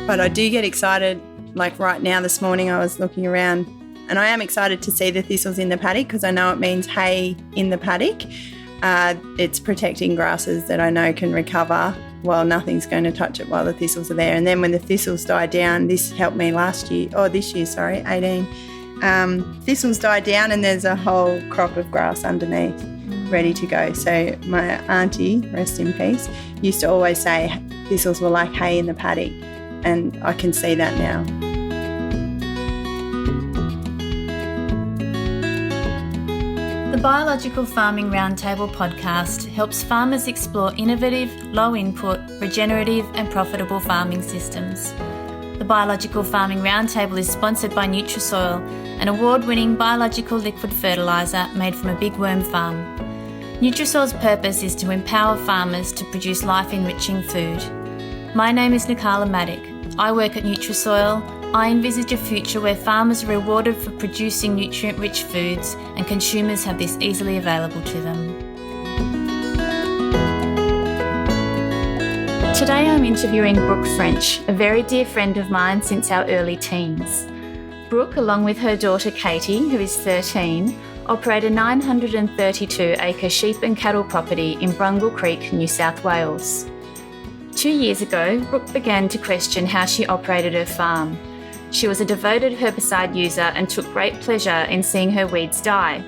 But I do get excited, like right now this morning I was looking around and I am excited to see the thistles in the paddock because I know it means hay in the paddock. It's protecting grasses that I know can recover while nothing's going to touch it while the thistles are there. And then when the thistles die down, this helped me this year, 18. Thistles die down and there's a whole crop of grass underneath ready to go. So my auntie, rest in peace, used to always say thistles were like hay in the paddock, and I can see that now. The Biological Farming Roundtable podcast helps farmers explore innovative, low-input, regenerative and profitable farming systems. The Biological Farming Roundtable is sponsored by Nutrisoil, an award-winning biological liquid fertiliser made from a big worm farm. Nutrisoil's purpose is to empower farmers to produce life-enriching food. My name is Nicola Maddock. I work at Nutrisoil. I envisage a future where farmers are rewarded for producing nutrient-rich foods and consumers have this easily available to them. Today I'm interviewing Brooke French, a very dear friend of mine since our early teens. Brooke, along with her daughter Katie, who is 13, operate a 932-acre sheep and cattle property in Brungle Creek, New South Wales. 2 years ago, Brooke began to question how she operated her farm. She was a devoted herbicide user and took great pleasure in seeing her weeds die,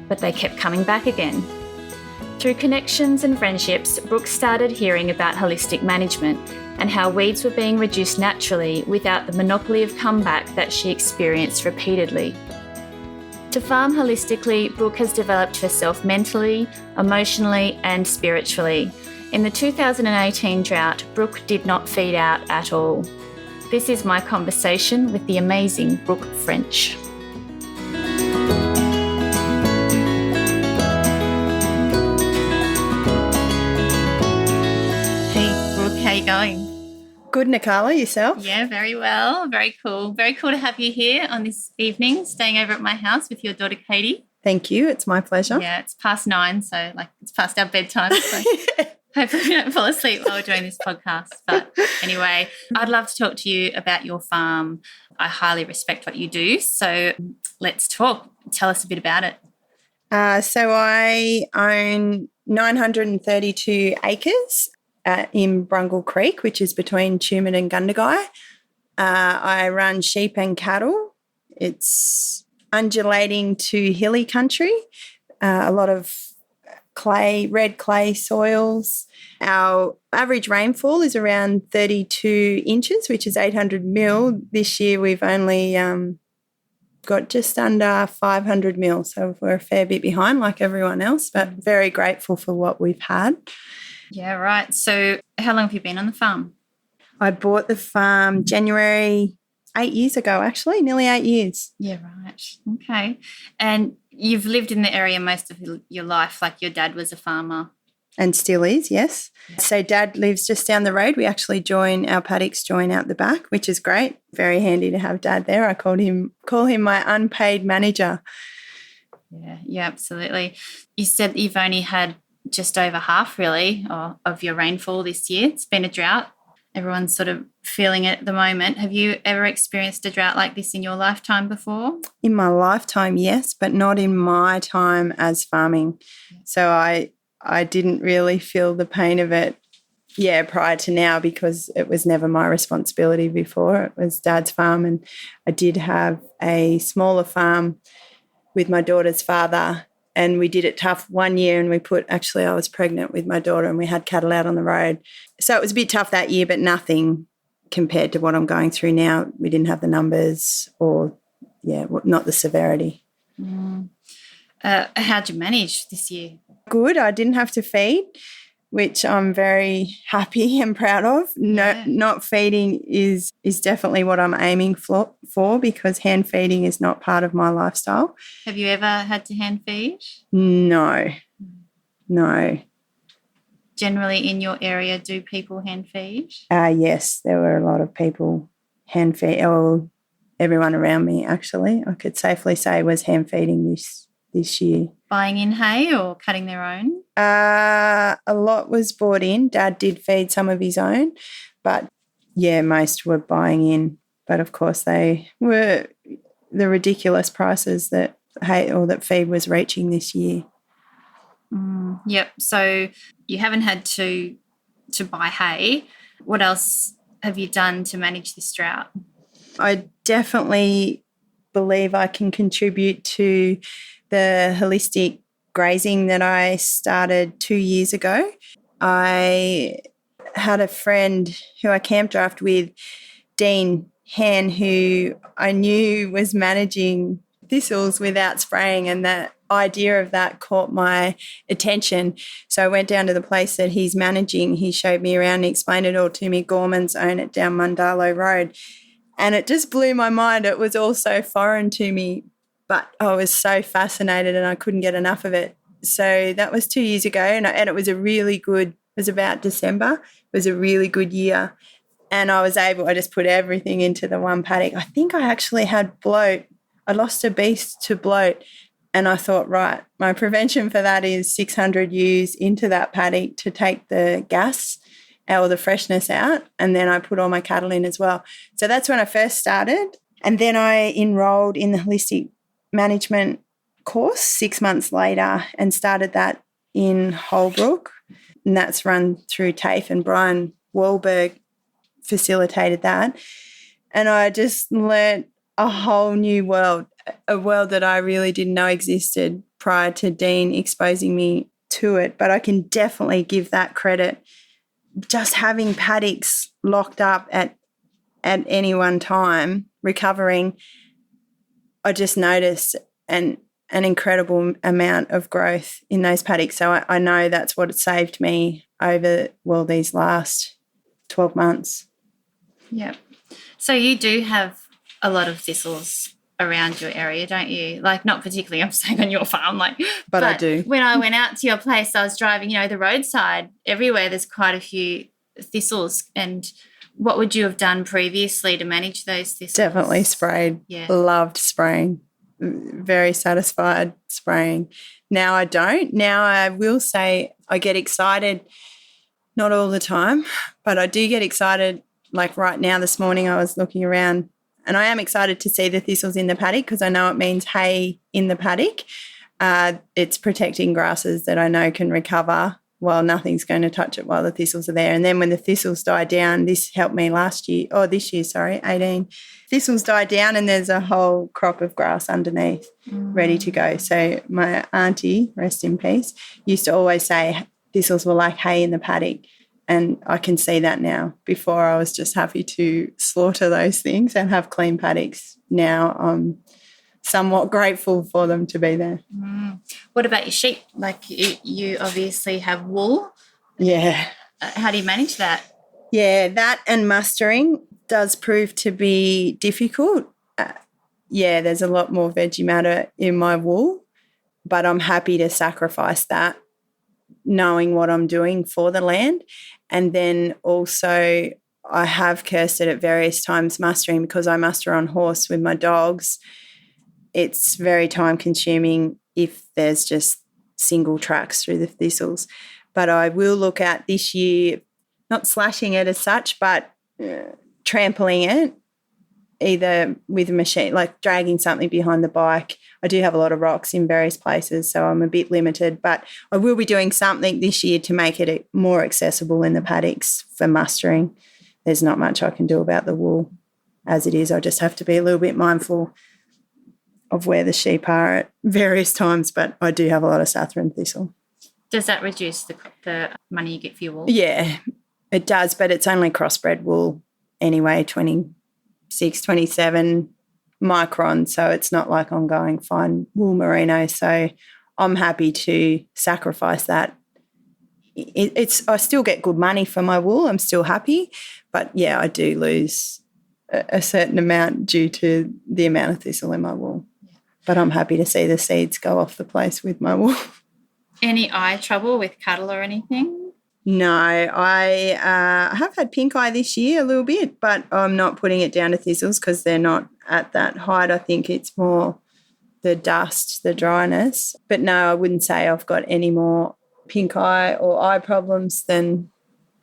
but they kept coming back again. Through connections and friendships, Brooke started hearing about holistic management and how weeds were being reduced naturally without the monopoly of comeback that she experienced repeatedly. To farm holistically, Brooke has developed herself mentally, emotionally and spiritually. In the 2018 drought, Brooke did not feed out at all. This is my conversation with the amazing Brooke French. Hey Brooke, how you going? Good, Nicola, yourself? Yeah, very well. Very cool. Very cool to have you here on this evening, staying over at my house with your daughter Katie. Thank you, it's my pleasure. Yeah, it's past 9, so it's past our bedtime. So. Hopefully we don't fall asleep while we're doing this podcast. But anyway, I'd love to talk to you about your farm. I highly respect what you do. So let's talk. Tell us a bit about it. So I own 932 acres in Brungle Creek, which is between Tumut and Gundagai. I run sheep and cattle. It's undulating to hilly country, a lot of red clay soils. Our average rainfall is around 32 inches, which is 800 mil. This year we've only got just under 500 mil, so we're a fair bit behind like everyone else, but very grateful for what we've had. Yeah, right. So how long have you been on the farm? I bought the farm January 8 years ago, actually, nearly 8 years. Yeah, right. Okay. And you've lived in the area most of your life, like your dad was a farmer. And still is, yes. So Dad lives just down the road. We actually our paddocks join out the back, which is great. Very handy to have Dad there. I call him my unpaid manager. Yeah, absolutely. You said that you've only had just over half, really, of your rainfall this year. It's been a drought. Everyone's sort of feeling it at the moment. Have you ever experienced a drought like this in your lifetime before? In my lifetime, yes, but not in my time as farming. So I didn't really feel the pain of it, prior to now, because it was never my responsibility before. It was Dad's farm, and I did have a smaller farm with my daughter's father, and we did it tough one year, and I was pregnant with my daughter and we had cattle out on the road. So it was a bit tough that year, but nothing compared to what I'm going through now. We didn't have the numbers not the severity. How'd you manage this year? Good. I didn't have to feed, which I'm very happy and proud of. No, not feeding is definitely what I'm aiming for because hand feeding is not part of my lifestyle. Have you ever had to hand feed? No. Generally in your area, do people hand feed? Yes, there were a lot of people hand feed. Everyone around me, actually, I could safely say was hand feeding this year. Buying in hay or cutting their own? A lot was bought in. Dad did feed some of his own, but yeah, most were buying in. But of course they were the ridiculous prices that hay or that feed was reaching this year. Yep. So you haven't had to buy hay. What else have you done to manage this drought? I definitely believe I can contribute to the holistic grazing that I started 2 years ago. I had a friend who I camp draft with, Dean Han, who I knew was managing thistles without spraying, and the idea of that caught my attention. So I went down to the place that he's managing. He showed me around and explained it all to me. Gormans own it down Mundalo Road. And it just blew my mind. It was all so foreign to me, but I was so fascinated and I couldn't get enough of it. So that was 2 years ago, and it was it was about December. It was a really good year. And I just put everything into the one paddock. I think I actually had bloat. I lost a beast to bloat. And I thought, right, my prevention for that is 600 ewes into that paddock to take the gas or the freshness out. And then I put all my cattle in as well. So that's when I first started. And then I enrolled in the holistic management course 6 months later and started that in Holbrook. And that's run through TAFE, and Brian Wahlberg facilitated that. And I just learnt a whole new world, a world that I really didn't know existed prior to Dean exposing me to it. But I can definitely give that credit. Just having paddocks locked up at any one time, recovering, I just noticed an incredible amount of growth in those paddocks. So I know that's what saved me over, these last 12 months. Yeah. So you do have a lot of thistles around your area, don't you? Like, not particularly, I'm saying on your farm, but I do. When I went out to your place, I was driving, the roadside, everywhere there's quite a few thistles. And what would you have done previously to manage those thistles? Definitely sprayed. Yeah. Loved spraying. Very satisfied spraying. Now I don't. Now I will say I get excited, not all the time, but I do get excited. Like right now, this morning I was looking around, and I am excited to see the thistles in the paddock because I know it means hay in the paddock. It's protecting grasses that I know can recover while nothing's going to touch it while the thistles are there. And then when the thistles die down, this helped me this year, 18. Thistles die down and there's a whole crop of grass underneath ready to go. So my auntie, rest in peace, used to always say thistles were like hay in the paddock. And I can see that now. Before I was just happy to slaughter those things and have clean paddocks. Now I'm somewhat grateful for them to be there. What about your sheep? Like you obviously have wool. Yeah. How do you manage that? Yeah, that and mustering does prove to be difficult. There's a lot more veggie matter in my wool, but I'm happy to sacrifice that, knowing what I'm doing for the land. And then also I have cursed it at various times mustering because I muster on horse with my dogs. It's very time consuming if there's just single tracks through the thistles. But I will look at this year, not slashing it as such, but trampling it, either with a machine, like dragging something behind the bike. I do have a lot of rocks in various places, so I'm a bit limited, but I will be doing something this year to make it more accessible in the paddocks for mustering. There's not much I can do about the wool as it is. I just have to be a little bit mindful of where the sheep are at various times, but I do have a lot of Southern thistle. Does that reduce the money you get for your wool? Yeah, it does, but it's only crossbred wool anyway, 26, 27 micron, so it's not like I'm going fine wool merino, so I'm happy to sacrifice that. I still get good money for my wool. I'm still happy, but, yeah, I do lose a certain amount due to the amount of thistle in my wool. But I'm happy to see the seeds go off the place with my wool. Any eye trouble with cattle or anything? No, I have had pink eye this year a little bit, but I'm not putting it down to thistles because they're not at that height. I think it's more the dust, the dryness. But no, I wouldn't say I've got any more pink eye or eye problems than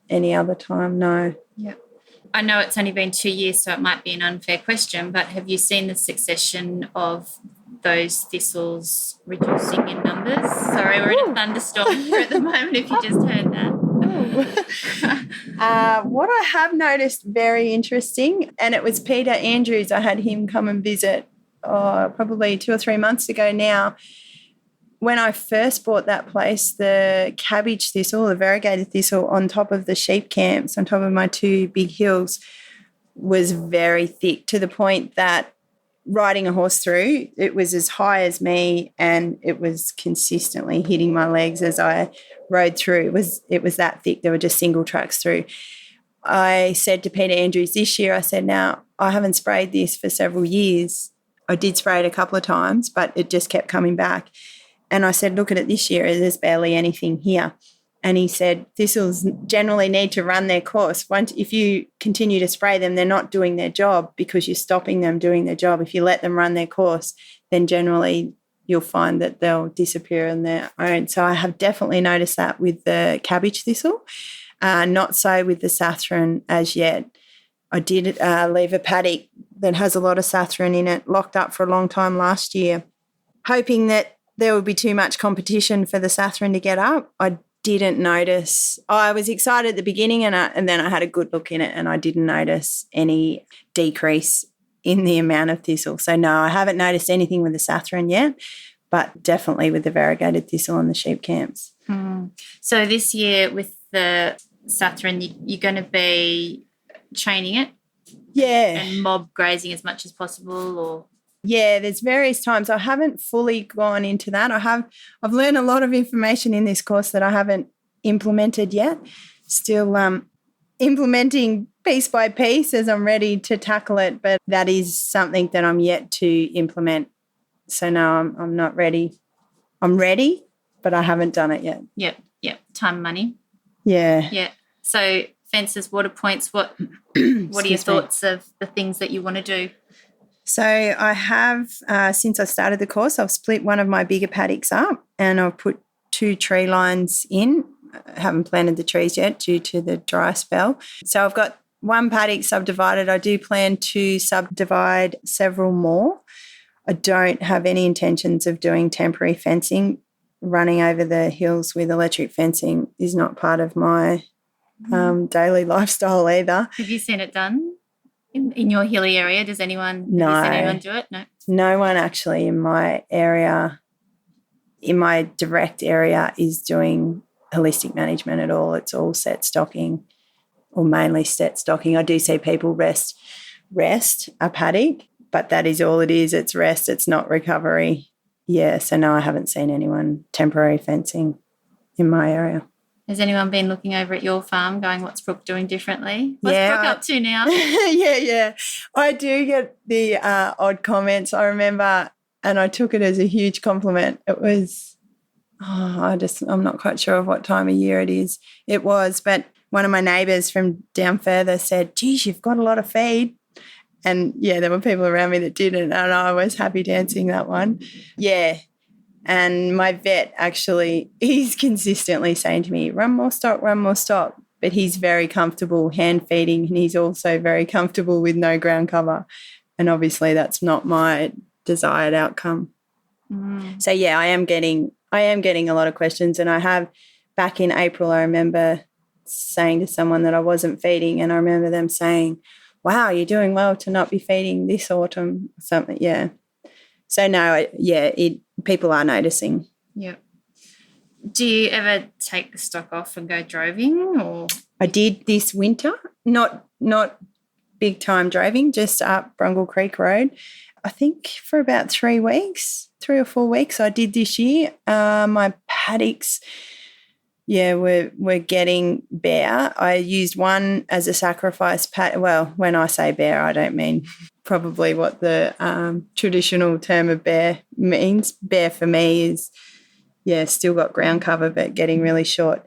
any other time, no. Yep. I know it's only been 2 years, so it might be an unfair question, but have you seen the succession of those thistles reducing in numbers? Sorry, we're in a thunderstorm here at the moment, if you just heard that. What I have noticed very interesting, and it was Peter Andrews, I had him come and visit probably 2 or 3 months ago now. When I first bought that place, the cabbage thistle, the variegated thistle on top of the sheep camps, on top of my 2 big hills, was very thick, to the point that riding a horse through, it was as high as me, and it was consistently hitting my legs as I rode through. It was that thick. There were just single tracks through. I said to Peter Andrews this year, I said, now, I haven't sprayed this for several years. I did spray it a couple of times, but it just kept coming back. And I said, look at it this year, there's barely anything here. And he said, thistles generally need to run their course. If you continue to spray them, they're not doing their job because you're stopping them doing their job. If you let them run their course, then generally you'll find that they'll disappear on their own. So I have definitely noticed that with the cabbage thistle, not so with the saffron as yet. I did leave a paddock that has a lot of saffron in it locked up for a long time last year, hoping that there would be too much competition for the saffron to get up. I didn't notice. I was excited at the beginning, and then I had a good look in it, and I didn't notice any decrease in the amount of thistle. So no, I haven't noticed anything with the saffron yet, but definitely with the variegated thistle on the sheep camps. So this year with the saffron, you're going to be chaining it? Yeah. And mob grazing as much as possible, or? Yeah, there's various times. I haven't fully gone into that. I've learned a lot of information in this course that I haven't implemented yet. Still implementing piece by piece as I'm ready to tackle it, but that is something that I'm yet to implement. So no, I'm not ready. I'm ready, but I haven't done it yet. Yep. Time, money. Yeah. Yeah. So fences, water points, what are your thoughts of the things that you want to do? So I have, since I started the course, I've split one of my bigger paddocks up and I've put 2 tree lines in. I haven't planted the trees yet due to the dry spell. So I've got one paddock subdivided. I do plan to subdivide several more. I don't have any intentions of doing temporary fencing. Running over the hills with electric fencing is not part of my daily lifestyle either. Have you seen it done? In your hilly area, does anyone do it? No. No one actually in my area, in my direct area, is doing holistic management at all. It's all set stocking, or mainly set stocking. I do see people rest a paddock, but that is all it is. It's rest. It's not recovery. Yeah, so no, I haven't seen anyone temporary fencing in my area. Has anyone been looking over at your farm going, what's Brooke doing differently? What's Brooke up to now? Yeah. I do get the odd comments. I remember, and I took it as a huge compliment. It was, I'm not quite sure of what time of year it is. It was, but one of my neighbours from down further said, geez, you've got a lot of feed. And, yeah, there were people around me that didn't, and I was happy dancing that one. Yeah. And my vet actually, he's consistently saying to me, run more stock. But he's very comfortable hand feeding, and he's also very comfortable with no ground cover. And obviously that's not my desired outcome. So, yeah, I am getting a lot of questions. And I have, back in April, I remember saying to someone that I wasn't feeding, and I remember them saying, wow, you're doing well to not be feeding this autumn, something. Yeah. So, no, people are noticing. Yeah. Do you ever take the stock off and go droving? Or? I did this winter, not big time droving, just up Brungle Creek Road. I think for about 3 weeks, 3 or 4 weeks I did this year. My paddocks, we're getting bare. I used one as a sacrifice well, when I say bare, I don't mean probably what the traditional term of bare means. Bare for me is, still got ground cover but getting really short.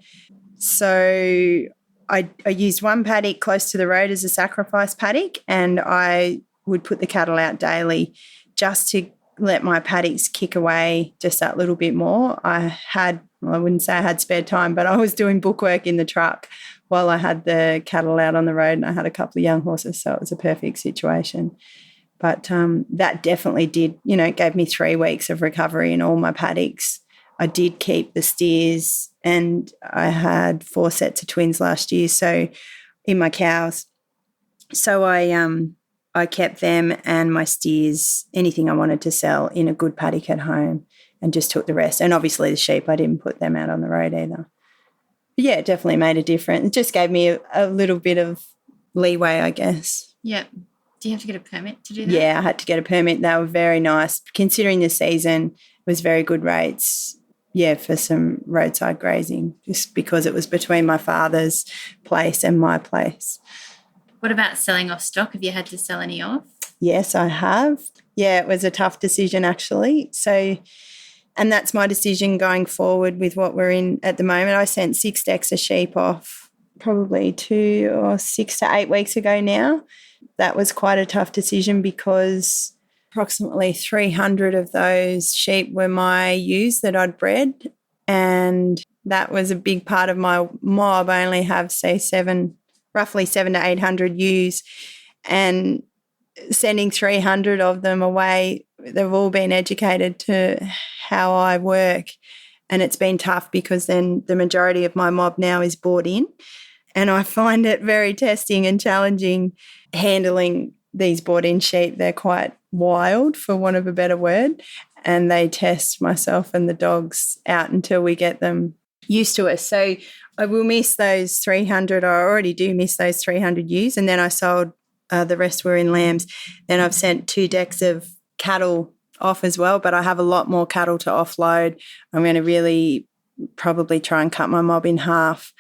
So I used one paddock close to the road as a sacrifice paddock, and I would put the cattle out daily just to let my paddocks kick away just that little bit more. I wouldn't say I had spare time, but I was doing bookwork in the truck while I had the cattle out on the road and I had a couple of young horses, so it was a perfect situation. But that definitely did, gave me 3 weeks of recovery in all my paddocks. I did keep the steers, and I had 4 sets of twins last year, so in my cows. So I kept them and my steers, anything I wanted to sell, in a good paddock at home, and just took the rest. And obviously the sheep, I didn't put them out on the road either. But yeah, it definitely made a difference. It just gave me a little bit of leeway, I guess. Yeah. Do you have to get a permit to do that? Yeah, I had to get a permit. They were very nice. Considering the season, it was very good rates, for some roadside grazing, just because it was between my father's place and my place. What about selling off stock? Have you had to sell any off? Yes, I have. Yeah, it was a tough decision actually. And that's my decision going forward with what we're in at the moment. I sent 6 decks of sheep off probably 2 or 6 to 8 weeks ago now. That was quite a tough decision because approximately 300 of those sheep were my ewes that I'd bred, and that was a big part of my mob. I only have, say, roughly 700 to 800 ewes, and sending 300 of them away, they've all been educated to how I work, and it's been tough because then the majority of my mob now is bought in, and I find it very testing and challenging handling these bought-in sheep. They're quite wild, for want of a better word, and they test myself and the dogs out until we get them used to us. So I will miss those 300. I already do miss those 300 ewes, and then I sold the rest were in lambs. Then I've sent 2 decks of cattle off as well, but I have a lot more cattle to offload. I'm going to really probably try and cut my mob in half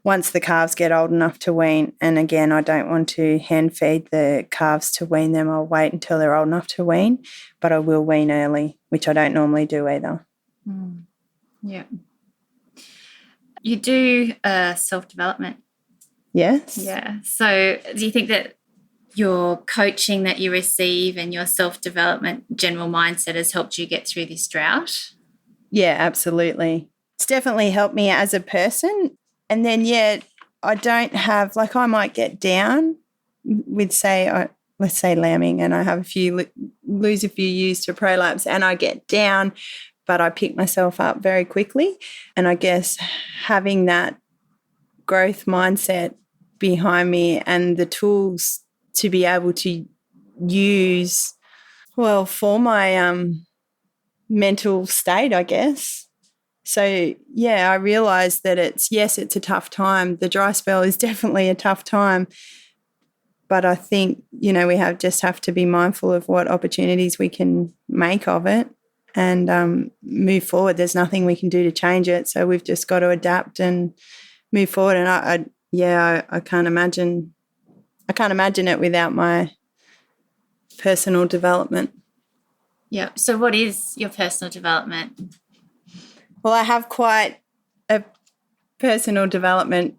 once the calves get old enough to wean. And again, I don't want to hand feed the calves to wean them. I'll wait until they're old enough to wean, but I will wean early, which I don't normally do either. Yeah. You do self-development. Yes. Yeah. So do you think that your coaching that you receive and your self-development general mindset has helped you get through this drought? Yeah, absolutely. It's definitely helped me as a person. And then, I don't have, I might get down with, let's say lambing, and I have lose a few ewes to prolapse, and I get down, but I pick myself up very quickly. And I guess having that growth mindset behind me and the tools to be able to use, for my mental state, I guess. So, I realised that it's a tough time. The dry spell is definitely a tough time. But I think, we just have to be mindful of what opportunities we can make of it and move forward. There's nothing we can do to change it. So we've just got to adapt and move forward. And I can't imagine it without my personal development. Yeah. So what is your personal development? Well, I have quite a personal development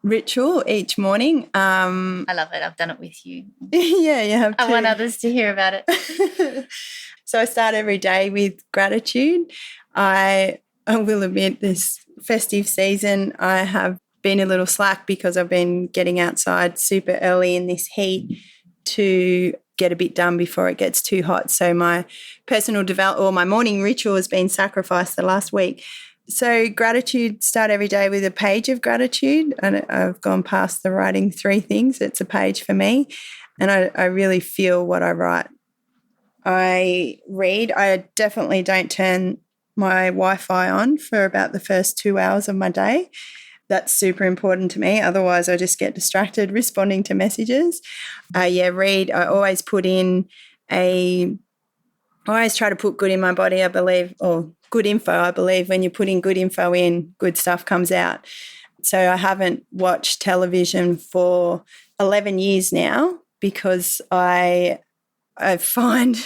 ritual each morning. I love it. I've done it with you. Yeah, you have to. I want others to hear about it. So I start every day with gratitude. I will admit this festive season I have been a little slack because I've been getting outside super early in this heat to get a bit done before it gets too hot. So my personal development or my morning ritual has been sacrificed the last week. So gratitude, start every day with a page of gratitude. And I've gone past the writing 3 things. It's a page for me. And I really feel what I write. I read. I definitely don't turn my Wi-Fi on for about the first 2 hours of my day. That's super important to me. Otherwise, I just get distracted responding to messages. Read. I always I always try to put good in my body, I believe, or good info. I believe when you're putting good info in, good stuff comes out. So I haven't watched television for 11 years now because I find,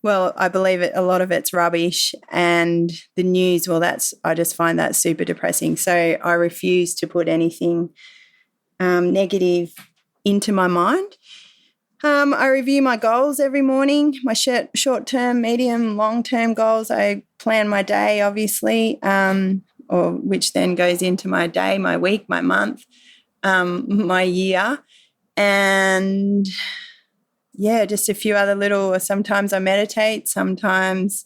I believe a lot of it's rubbish, and the news, I just find that super depressing. So I refuse to put anything negative into my mind. I review my goals every morning, my short-term, medium, long-term goals. I plan my day, obviously, which then goes into my day, my week, my month. my year. And yeah, just a few other little, sometimes I meditate, sometimes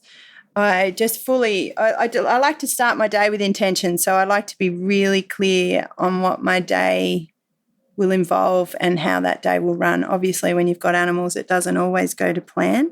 I just fully, I like to start my day with intention. So I like to be really clear on what my day will involve and how that day will run. Obviously, when you've got animals, it doesn't always go to plan.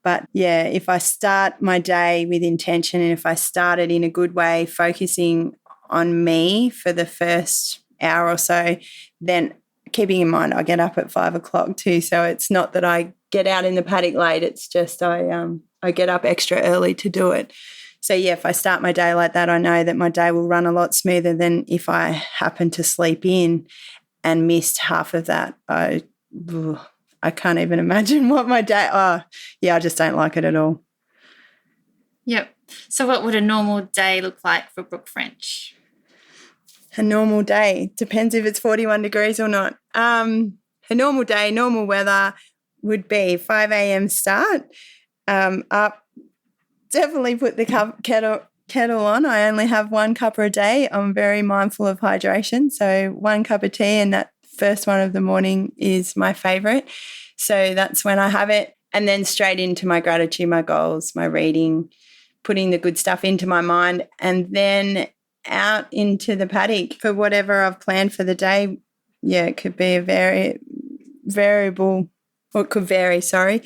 But yeah, if I start my day with intention and if I start it in a good way, focusing on me for the first hour or so, then keeping in mind I get up at 5 o'clock too. So it's not that I get out in the paddock late. It's just I get up extra early to do it. So yeah, if I start my day like that, I know that my day will run a lot smoother than if I happen to sleep in and missed half of that. I can't even imagine what my day, I just don't like it at all. Yep. So what would a normal day look like for Brooke French? A normal day, depends if it's 41 degrees or not. A normal day, normal weather would be 5 a.m. start, up, definitely put the kettle on. I only have 1 cuppa a day. I'm very mindful of hydration. So 1 cup of tea, and that first one of the morning is my favourite. So that's when I have it. And then straight into my gratitude, my goals, my reading, putting the good stuff into my mind, and then out into the paddock for whatever I've planned for the day. Yeah, it could be a variable, or it could vary, sorry.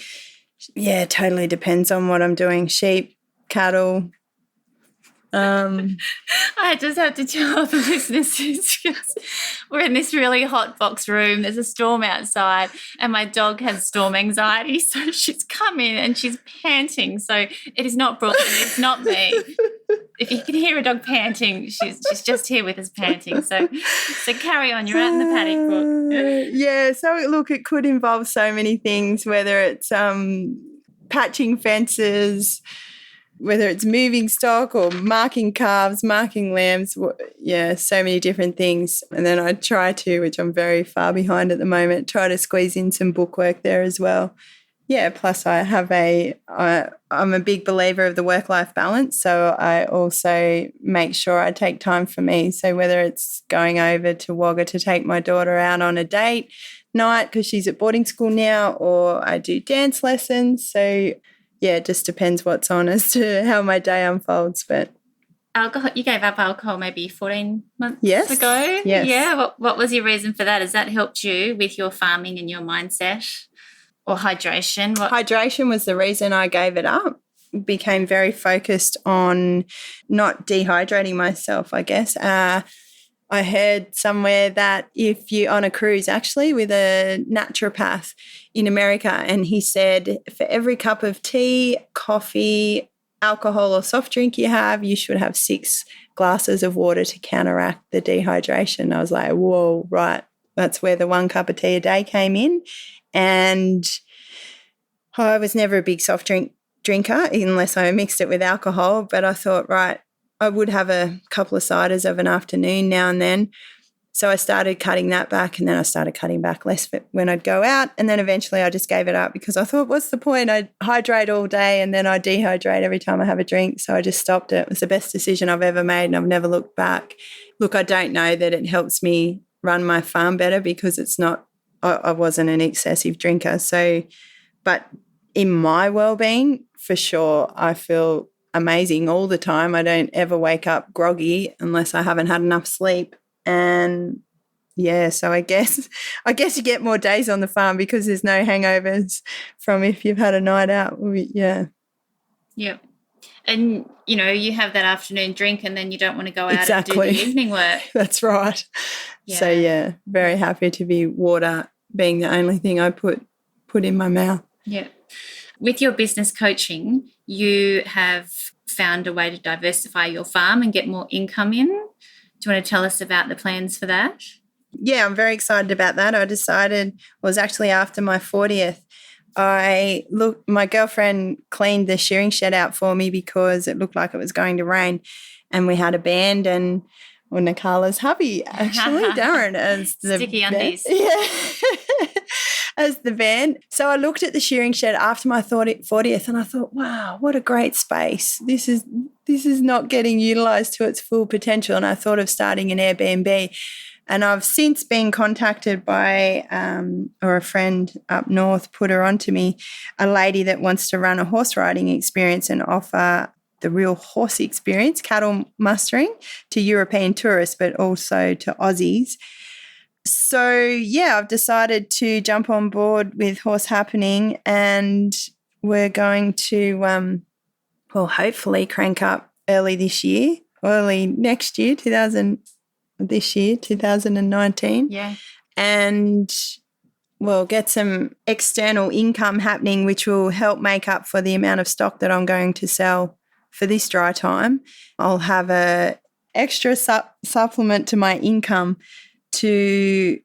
Yeah, it totally depends on what I'm doing. Sheep, cattle. I just have to tell the listeners because we're in this really hot box room. There's a storm outside and my dog has storm anxiety. So she's come in and she's panting. So it is not Brooke and it's not me. If you can hear a dog panting, she's just here with us panting. So carry on. You're out in the paddock, Brooke. Yeah, so look, it could involve so many things, whether it's patching fences, whether it's moving stock or marking calves, marking lambs, yeah, so many different things. And then I try to, which I'm very far behind at the moment, try to squeeze in some bookwork there as well. Yeah, plus I have I'm a big believer of the work-life balance, so I also make sure I take time for me. So whether it's going over to Wagga to take my daughter out on a date night because she's at boarding school now, or I do dance lessons. So yeah, it just depends what's on as to how my day unfolds. But alcohol, you gave up alcohol maybe 14 months ago. Yes. Yeah. What was your reason for that? Has that helped you with your farming and your mindset, or hydration? Hydration was the reason I gave it up. Became very focused on not dehydrating myself, I guess. I heard somewhere that if you on a cruise actually with a naturopath in America, and he said for every cup of tea, coffee, alcohol or soft drink you have, you should have 6 glasses of water to counteract the dehydration. I was like, whoa, right. That's where the 1 cup of tea a day came in. And I was never a big soft drinker unless I mixed it with alcohol, but I thought, right, I would have a couple of ciders of an afternoon now and then. So I started cutting that back, and then I started cutting back less when I'd go out, and then eventually I just gave it up because I thought, what's the point? I hydrate all day and then I dehydrate every time I have a drink. So I just stopped it. It was the best decision I've ever made, and I've never looked back. Look, I don't know that it helps me run my farm better because I wasn't an excessive drinker. So, but in my well-being, for sure, I feel amazing all the time. I don't ever wake up groggy unless I haven't had enough sleep. And yeah, so I guess you get more days on the farm because there's no hangovers from if you've had a night out. Yeah. Yep. And, you have that afternoon drink and then you don't want to go out exactly. and do the evening work. That's right. Yeah. So, yeah, very happy to be water being the only thing I put in my mouth. Yeah. With your business coaching, you have found a way to diversify your farm and get more income in. Do you want to tell us about the plans for that? Yeah, I'm very excited about that. I decided, it was actually after my 40th, my girlfriend cleaned the shearing shed out for me because it looked like it was going to rain, and we had a band, and Nikala's hubby, actually, Darren, as the sticky undies. Yeah. As the band. So I looked at the shearing shed after my 40th and I thought, wow, what a great space. This is not getting utilised to its full potential. And I thought of starting an Airbnb. And I've since been contacted by, or a friend up north put her onto me, a lady that wants to run a horse riding experience and offer the real horse experience, cattle mustering, to European tourists, but also to Aussies. So, yeah, I've decided to jump on board with Horse Happening, and we're going to, hopefully crank up early next year, 2019. Yeah. And we'll get some external income happening, which will help make up for the amount of stock that I'm going to sell for this dry time. I'll have a extra supplement to my income to,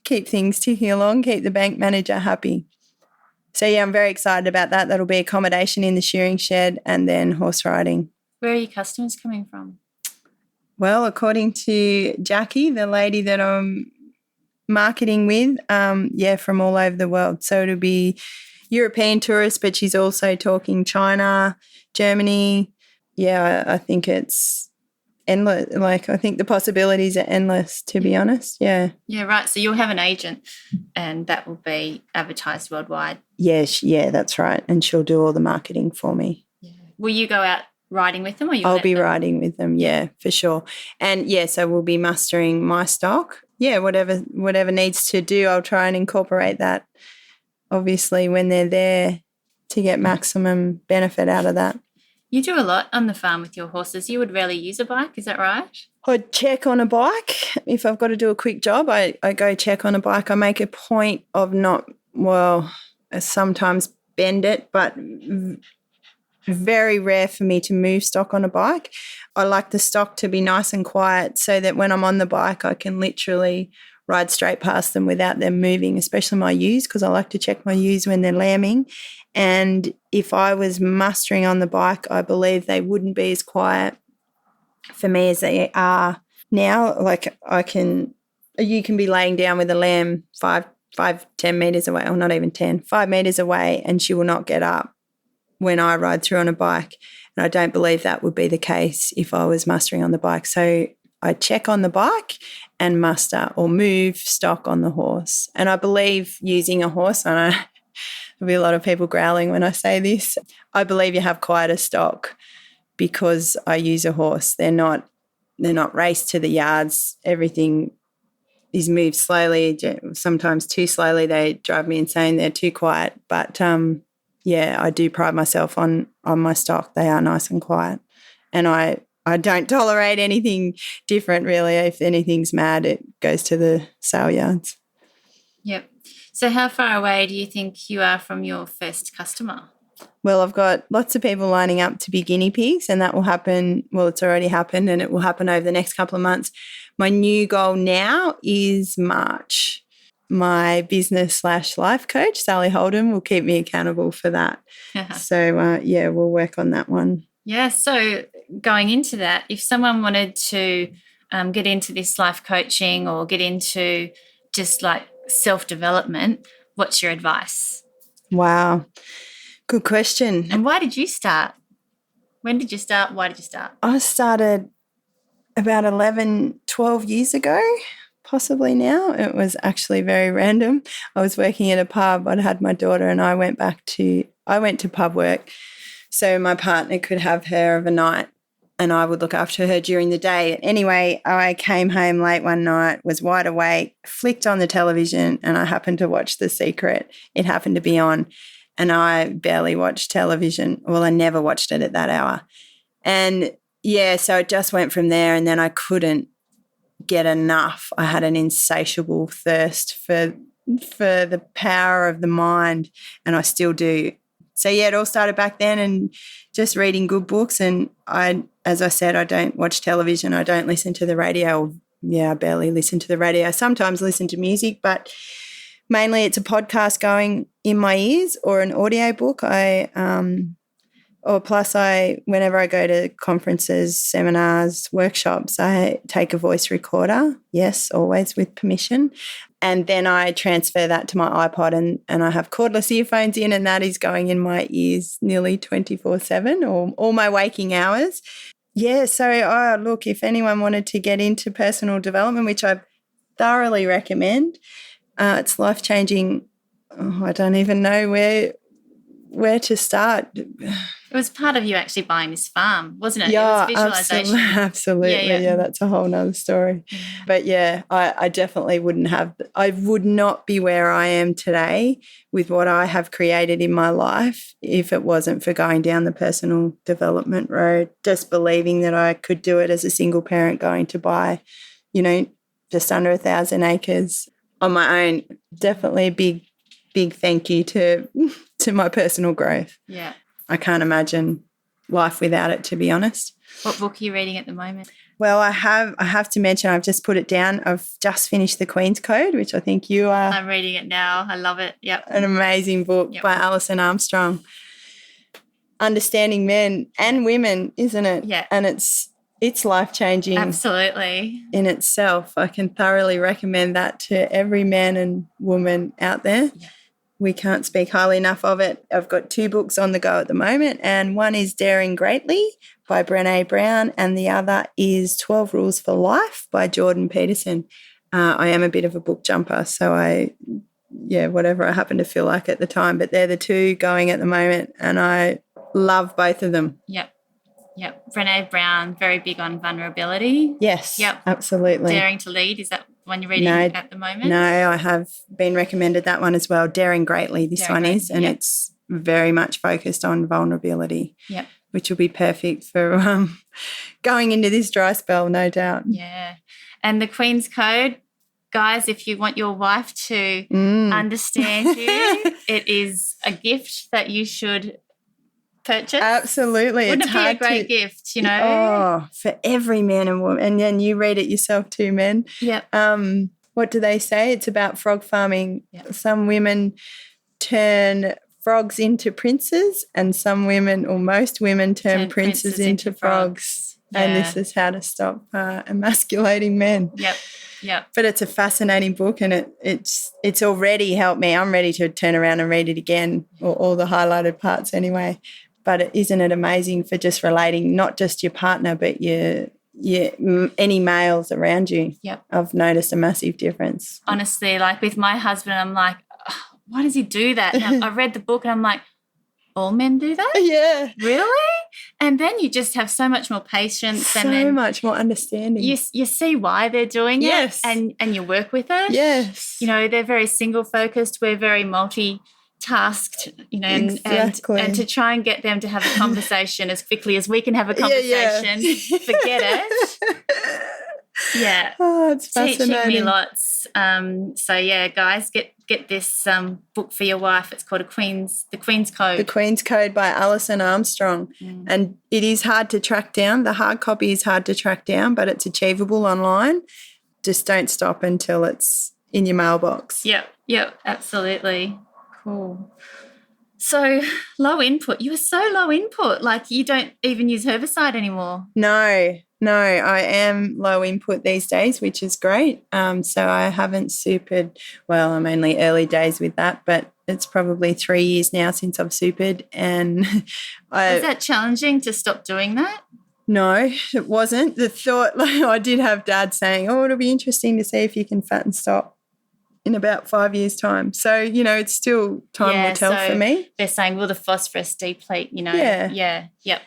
keep things ticking along, keep the bank manager happy. So, yeah, I'm very excited about that. That'll be accommodation in the shearing shed and then horse riding. Where are your customers coming from? Well, according to Jackie, the lady that I'm marketing with, from all over the world. So it'll be European tourists, but she's also talking China, Germany. Yeah, I think it's endless. Like, I think the possibilities are endless, to be honest. Yeah. Yeah, right. So you'll have an agent and that will be advertised worldwide. Yeah, that's right. And she'll do all the marketing for me. Yeah. Will you go out riding with them, or I'll be riding with them, yeah, for sure. And, so we'll be mustering my stock. Yeah, whatever needs to do, I'll try and incorporate that, obviously, when they're there, to get maximum benefit out of that. You do a lot on the farm with your horses. You would rarely use a bike, is that right? I check on a bike. If I've got to do a quick job, I go check on a bike. I make a point of sometimes bend it, but very rare for me to move stock on a bike. I like the stock to be nice and quiet so that when I'm on the bike, I can literally ride straight past them without them moving, especially my ewes, because I like to check my ewes when they're lambing. And if I was mustering on the bike, I believe they wouldn't be as quiet for me as they are now. Like, you can be laying down with a lamb 10 metres away, or not even 10, 5 metres away, and she will not get up when I ride through on a bike. And I don't believe that would be the case if I was mustering on the bike. So I check on the bike and muster or move stock on the horse. And I believe using a horse, I know there'll be a lot of people growling when I say this, I believe you have quieter stock because I use a horse. They're not raced to the yards. Everything is moved slowly, sometimes too slowly. They drive me insane. They're too quiet. But I do pride myself on my stock. They are nice and quiet. And I don't tolerate anything different, really. If anything's mad, it goes to the sale yards. Yep. So how far away do you think you are from your first customer? Well, I've got lots of people lining up to be guinea pigs, and that will happen. Well, it's already happened, and it will happen over the next couple of months. My new goal now is March. My business/life coach, Sally Holden, will keep me accountable for that. So, we'll work on that one. Yeah, so going into that, if someone wanted to get into this life coaching or get into just like self-development, what's your advice? Wow, good question. And why did you start? When did you start? Why did you start? I started about 11, 12 years ago. Possibly now. It was actually very random. I was working at a pub. I'd had my daughter and I went to pub work so my partner could have her of a night and I would look after her during the day. Anyway, I came home late one night, was wide awake, flicked on the television, and I happened to watch The Secret. It happened to be on, and I barely watched television. Well, I never watched it at that hour. And, so it just went from there, and then I couldn't get enough. I had an insatiable thirst for the power of the mind, and I still do. So, it all started back then, and just reading good books. And as I said, I don't watch television. I don't listen to the radio. I barely listen to the radio. Sometimes listen to music, but mainly it's a podcast going in my ears or an audio book. Whenever I go to conferences, seminars, workshops, I take a voice recorder, yes, always with permission, and then I transfer that to my iPod and I have cordless earphones in, and that is going in my ears nearly 24/7 or all my waking hours. Yeah, so look, if anyone wanted to get into personal development, which I thoroughly recommend, it's life-changing. Oh, I don't even know where to start. It was part of you actually buying this farm, wasn't it? Yeah, it was visualization. Absolutely. Yeah, that's a whole nother story. But yeah, I definitely I would not be where I am today with what I have created in my life if it wasn't for going down the personal development road, just believing that I could do it as a single parent going to buy, just under 1,000 acres on my own. Definitely a big thank you to my personal growth. Yeah. I can't imagine life without it, to be honest. What book are you reading at the moment? Well, I have to mention, I've just put it down. I've just finished The Queen's Code, which I think you are. I'm reading it now. I love it. Yep. An amazing book by Alison Armstrong. Understanding men and women, isn't it? Yeah. And it's life-changing. Absolutely. In itself. I can thoroughly recommend that to every man and woman out there. Yeah. We can't speak highly enough of it. I've got 2 books on the go at the moment, and one is Daring Greatly by Brené Brown, and the other is 12 Rules for Life by Jordan Peterson. I am a bit of a book jumper, so whatever I happen to feel like at the time, but they're the 2 going at the moment, and I love both of them. Yep. Brené Brown, very big on vulnerability. Yes, yep, absolutely. Daring to Lead, is that one you're reading at the moment? No, I have been recommended that one as well. Daring Greatly, this one is, and it's very much focused on vulnerability, which will be perfect for going into this dry spell, no doubt. Yeah. And The Queen's Code, guys, if you want your wife to understand you, it is a gift that you should purchase. Absolutely. Wouldn't it be a great gift, Oh, for every man and woman. And then you read it yourself too, men. Yep. What do they say? It's about frog farming. Yep. Some women turn frogs into princes, and some women, or most women, turn princes into frogs. Yeah. And this is how to stop emasculating men. Yep. But it's a fascinating book, and it's already helped me. I'm ready to turn around and read it again, or all the highlighted parts anyway. But isn't it amazing for just relating, not just your partner, but any males around you? Yep. I've noticed a massive difference. Honestly, like with my husband, I'm like, why does he do that? And I read the book and I'm like, all men do that? Yeah. Really? And then you just have so much more patience. So much more understanding. You see why they're doing it, and you work with it. Yes. They're very single-focused. We're very multi-tasked, exactly. and to try and get them to have a conversation as quickly as we can have a conversation, forget it. Yeah. Oh, it's fascinating. Teaching me lots. Guys, get this book for your wife. It's called The Queen's Code. The Queen's Code by Alison Armstrong. And it is hard to track down. The hard copy is hard to track down, but it's achievable online. Just don't stop until it's in your mailbox. Yep, absolutely. Cool. So low input. You were so low input, like you don't even use herbicide anymore. No, I am low input these days, which is great. So I haven't supered. Well, I'm only early days with that, but it's probably 3 years now since I've supered. And was that challenging to stop doing that? No, it wasn't. The thought, I did have Dad saying, it'll be interesting to see if you can fat and stop in about 5 years' time. So, it's still time will tell for me. They're saying, will the phosphorus deplete, Yeah, yep.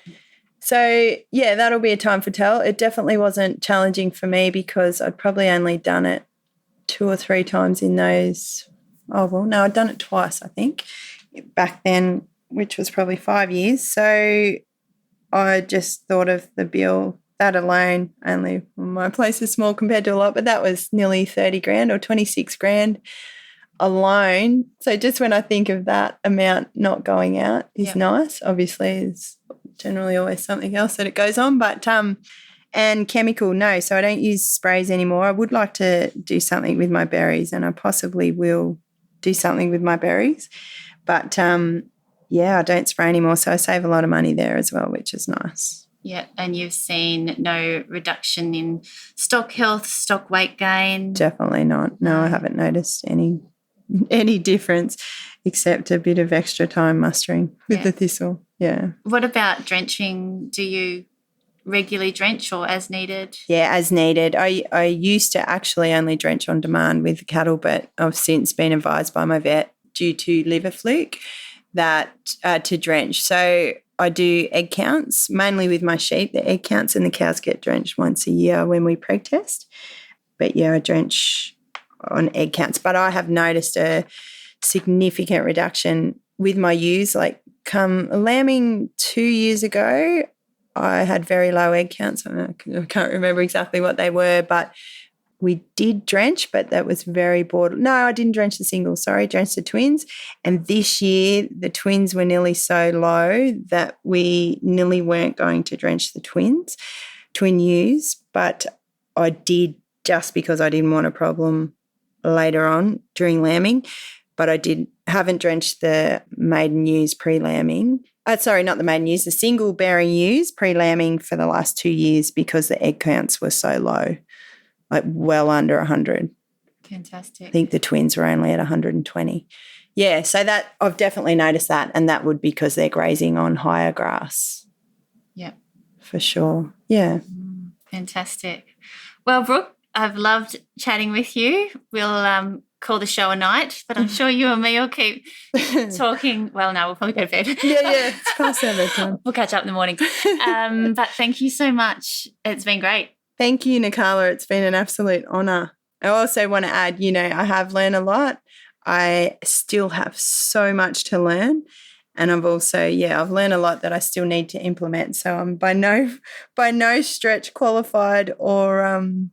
So, that'll be a time for tell. It definitely wasn't challenging for me because I'd probably only done it 2 or 3 times in those. Oh, well, no, I'd done it twice, I think, back then, which was probably 5 years. So I just thought of the bill, that alone, only my place is small compared to a lot, but that was nearly 30 grand or 26 grand alone. So just when I think of that amount not going out is nice. Obviously, there's generally always something else that it goes on, but and chemical, no. So I don't use sprays anymore. I would like to do something with my berries, and I possibly will do something with my berries, but I don't spray anymore, so I save a lot of money there as well, which is nice. Yeah, and you've seen no reduction in stock health, stock weight gain? Definitely not. No, I haven't noticed any difference except a bit of extra time mustering with the thistle. Yeah. What about drenching? Do you regularly drench or as needed? Yeah, as needed. I used to actually only drench on demand with cattle, but I've since been advised by my vet due to liver fluke that to drench. So I do egg counts, mainly with my sheep, the egg counts, and the cows get drenched once a year when we preg test. But yeah, I drench on egg counts. But I have noticed a significant reduction with my ewes. Like come lambing 2 years ago, I had very low egg counts. I can't remember exactly what they were, but we did drench, but that was very border. No, I didn't drench the singles, sorry, drenched the twins. And this year the twins were nearly so low that we nearly weren't going to drench the twin ewes, but I did just because I didn't want a problem later on during lambing. But I haven't drenched the maiden ewes pre-lambing. Sorry, not the maiden ewes, the single bearing ewes pre-lambing for the last 2 years because the egg counts were so low, like well under 100. Fantastic. I think the twins were only at 120. Yeah, so that I've definitely noticed that, and that would be because they're grazing on higher grass. Yep. For sure. Yeah. Fantastic. Well, Brooke, I've loved chatting with you. We'll call the show a night, but I'm sure you and me will keep talking. Well, no, we'll probably go to bed. Yeah, it's past our bedtime. We'll catch up in the morning. But thank you so much. It's been great. Thank you, Nicola. It's been an absolute honour. I also want to add, I have learned a lot. I still have so much to learn. And I've also, I've learned a lot that I still need to implement. So I'm by no stretch qualified or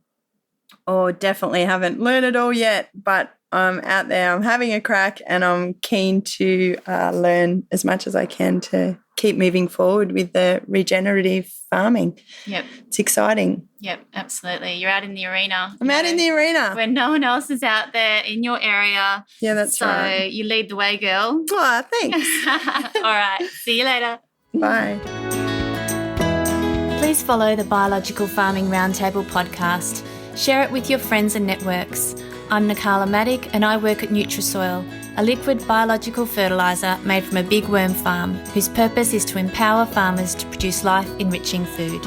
definitely haven't learned it all yet, but I'm out there, I'm having a crack, and I'm keen to learn as much as I can to keep moving forward with the regenerative farming. Yep. It's exciting. Yep, absolutely. You're out in the arena. I'm out in the arena. When no one else is out there in your area. Yeah, that's right. So you lead the way, girl. Oh, thanks. All right. See you later. Bye. Please follow the Biological Farming Roundtable podcast. Share it with your friends and networks. I'm Nicola Maddock and I work at Nutrisoil, a liquid biological fertiliser made from a big worm farm whose purpose is to empower farmers to produce life-enriching food.